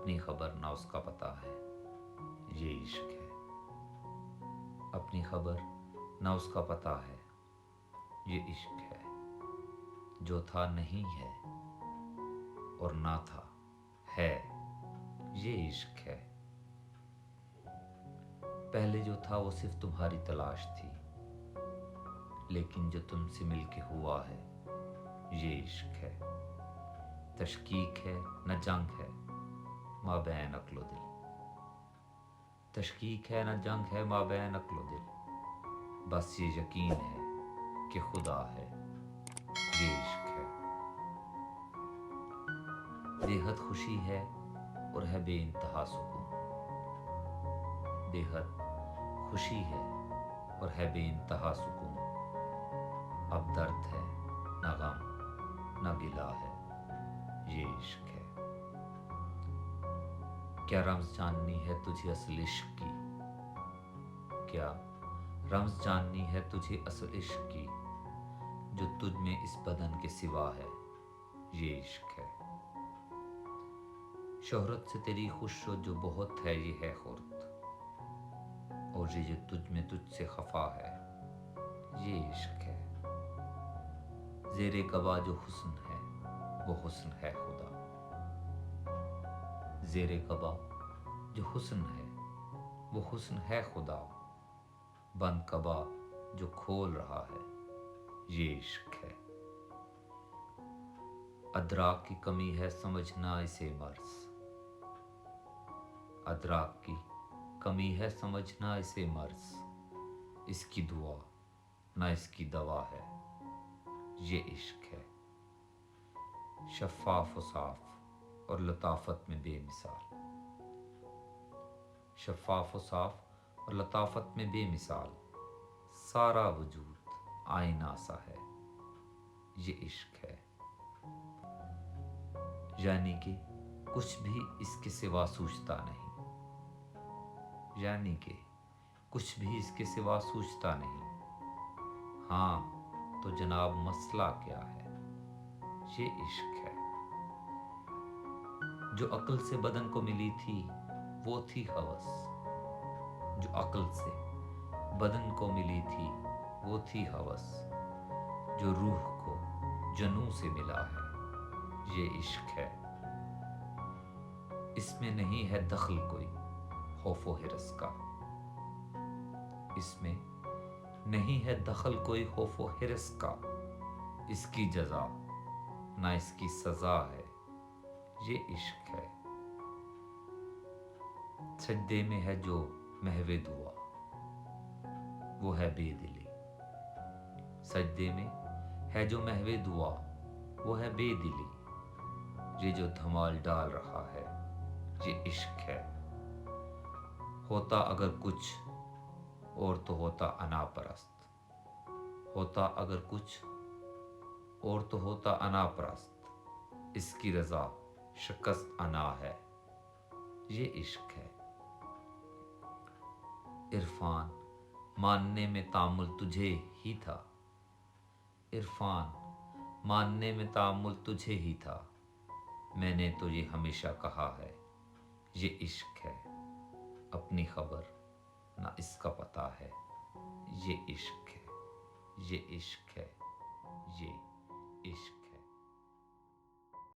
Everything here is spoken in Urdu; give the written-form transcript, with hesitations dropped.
اپنی خبر نہ اس کا پتہ ہے، یہ عشق ہے۔ اپنی خبر نہ اس کا پتہ ہے، یہ عشق ہے۔ جو تھا نہیں ہے اور نہ تھا ہے، یہ عشق ہے۔ پہلے جو تھا وہ صرف تمہاری تلاش تھی، لیکن جو تم سے مل کے ہوا ہے، یہ عشق ہے۔ تشکیک ہے نہ جنگ ہے مابین عقل و دل، تشکیک ہے نہ جنگ ہے مابین عقل و دل، بس یہ یقین ہے کہ خدا ہے، یہ عشق ہے۔ بے حد خوشی ہے اور ہے بے انتہا سکون، بے حد خوشی ہے اور ہے بے انتہا سکون، اب درد ہے نہ غم نہ گلہ ہے، یہ عشق ہے۔ کیا رمز جاننی ہے تجھے اصل عشق کی، کیا رمز جاننی ہے تجھے اصل عشق کی، جو تجھ میں اس بدن کے سوا ہے، یہ عشق ہے۔ شہرت سے تیری خوش ہو جو بہت ہے، یہ ہے خرد، اور یہ جو تجھ میں تجھ سے خفا ہے، یہ عشق ہے۔ زیر قبا جو حسن ہے وہ حسن ہے خدا، زیر قبا جو حسن ہے وہ حسن ہے خدا، بند قبا جو کھول رہا ہے، یہ عشق ہے۔ ادراک کی کمی ہے سمجھنا اسے مرض، ادراک کی کمی ہے سمجھنا اسے مرض، اس کی دعا نہ اس کی دوا ہے، یہ عشق ہے۔ شفاف و صاف اور لطافت میں بے مثال، شفاف و صاف اور لطافت میں بے مثال، سارا وجود آئینہ سا ہے، یہ عشق ہے۔ یعنی کہ کچھ بھی اس کے سوا سوچتا نہیں، یعنی کہ کچھ بھی اس کے سوا سوچتا نہیں، ہاں تو جناب مسئلہ کیا ہے، یہ عشق ہے۔ جو عقل سے بدن کو ملی تھی وہ تھی ہوس، جو عقل سے بدن کو ملی تھی وہ تھی ہوس، جو روح کو جنوں سے ملا ہے، یہ عشق ہے۔ اس میں نہیں ہے دخل کوئی خوف و حرص کا، اس میں نہیں ہے دخل کوئی خوف و حرص کا، اس کی جزا نہ اس کی سزا ہے، یہ عشق ہے۔ سجدے میں ہے جو محو دعا وہ ہے بے دلی، سجدے میں ہے جو محو دعا وہ ہے بے دلی، یہ جو دھمال ڈال رہا ہے، یہ عشق ہے۔ ہوتا اگر کچھ اور تو ہوتا انا پرست، ہوتا اگر کچھ اور تو ہوتا انا پرست، اس کی رضا شکست انا ہے، یہ عشق ہے۔ عرفان ماننے میں تامل تجھے ہی تھا، عرفان ماننے میں تامل تجھے ہی تھا، میں نے تو یہ ہمیشہ کہا ہے، یہ عشق ہے۔ اپنی خبر نہ اس کا پتہ ہے، یہ عشق ہے، یہ عشق ہے۔